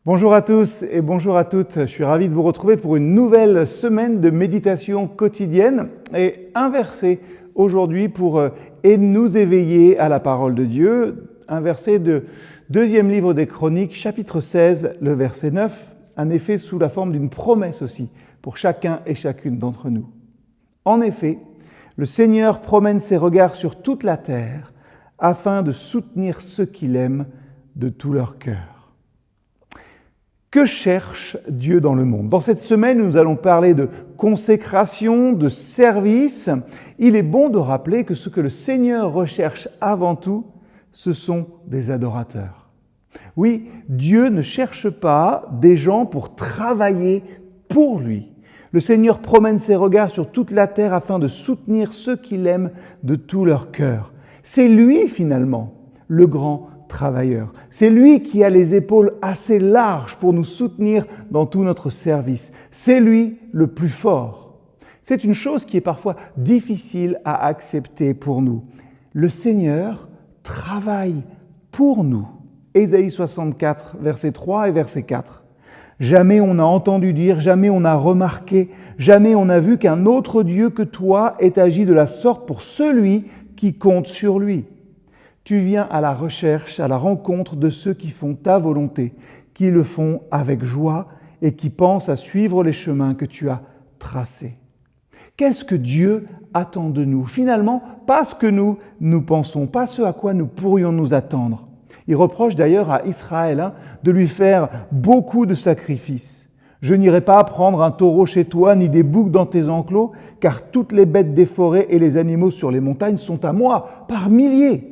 Bonjour à tous et bonjour à toutes. Je suis ravi de vous retrouver pour une nouvelle semaine de méditation quotidienne et un verset aujourd'hui pour nous éveiller à la parole de Dieu. Un verset de deuxième livre des Chroniques, chapitre 16, le verset 9, un effet sous la forme d'une promesse aussi pour chacun et chacune d'entre nous. En effet, le Seigneur promène ses regards sur toute la terre afin de soutenir ceux qu'il aime de tout leur cœur. Que cherche Dieu dans le monde ? Dans cette semaine, nous allons parler de consécration, de service. Il est bon de rappeler que ce que le Seigneur recherche avant tout, ce sont des adorateurs. Oui, Dieu ne cherche pas des gens pour travailler pour lui. Le Seigneur promène ses regards sur toute la terre afin de soutenir ceux qu'il aime de tout leur cœur. C'est lui, finalement, le grand travailleur. C'est lui qui a les épaules assez larges pour nous soutenir dans tout notre service. C'est lui le plus fort. C'est une chose qui est parfois difficile à accepter pour nous. Le Seigneur travaille pour nous. Ésaïe 64, verset 3 et verset 4. Jamais on n'a entendu dire, jamais on n'a remarqué, jamais on n'a vu qu'un autre Dieu que toi ait agi de la sorte pour celui qui compte sur lui. Tu viens à la recherche, à la rencontre de ceux qui font ta volonté, qui le font avec joie et qui pensent à suivre les chemins que tu as tracés. Qu'est-ce que Dieu attend de nous ? Finalement, pas ce que nous pensons, pas ce à quoi nous pourrions nous attendre. Il reproche d'ailleurs à Israël de lui faire beaucoup de sacrifices. Je n'irai pas prendre un taureau chez toi, ni des boucs dans tes enclos, car toutes les bêtes des forêts et les animaux sur les montagnes sont à moi, par milliers.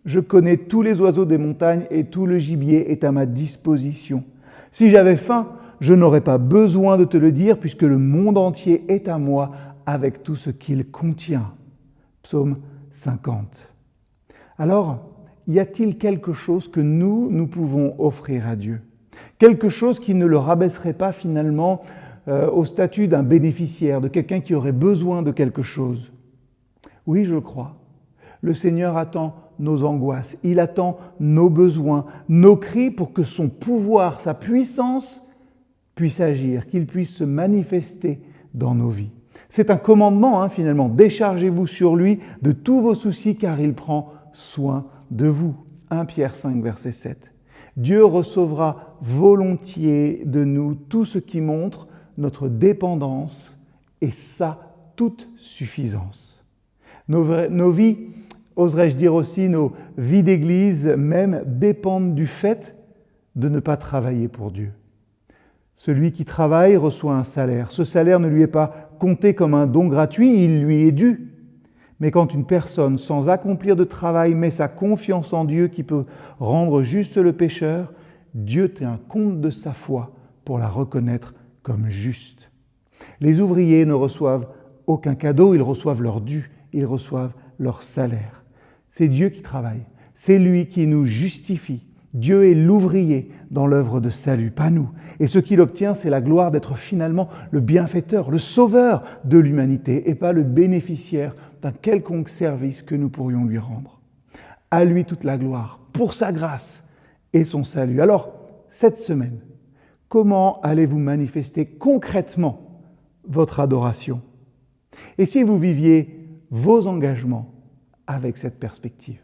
Je connais tous les oiseaux des montagnes et tout le gibier est à ma disposition. Si j'avais faim, je n'aurais pas besoin de te le dire puisque le monde entier est à moi avec tout ce qu'il contient. Psaume 50. Alors, y a-t-il quelque chose que nous pouvons offrir à Dieu ? Quelque chose qui ne le rabaisserait pas finalement au statut d'un bénéficiaire, de quelqu'un qui aurait besoin de quelque chose ? Oui, je crois. Le Seigneur attend nos angoisses, il attend nos besoins, nos cris pour que son pouvoir, sa puissance puisse agir, qu'il puisse se manifester dans nos vies. C'est un commandement finalement, déchargez-vous sur lui de tous vos soucis car il prend soin de vous. 1 Pierre 5, verset 7. Dieu recevra volontiers de nous tout ce qui montre notre dépendance et sa toute suffisance. Nos vies, oserais-je dire aussi, nos vies d'église même dépendent du fait de ne pas travailler pour Dieu. Celui qui travaille reçoit un salaire. Ce salaire ne lui est pas compté comme un don gratuit, il lui est dû. Mais quand une personne, sans accomplir de travail, met sa confiance en Dieu qui peut rendre juste le pécheur, Dieu tient compte de sa foi pour la reconnaître comme juste. Les ouvriers ne reçoivent aucun cadeau, ils reçoivent leur dû, ils reçoivent leur salaire. C'est Dieu qui travaille, c'est lui qui nous justifie. Dieu est l'ouvrier dans l'œuvre de salut, pas nous. Et ce qu'il obtient, c'est la gloire d'être finalement le bienfaiteur, le sauveur de l'humanité et pas le bénéficiaire d'un quelconque service que nous pourrions lui rendre. À lui toute la gloire, pour sa grâce et son salut. Alors, cette semaine, comment allez-vous manifester concrètement votre adoration ? Et si vous viviez vos engagements avec cette perspective ?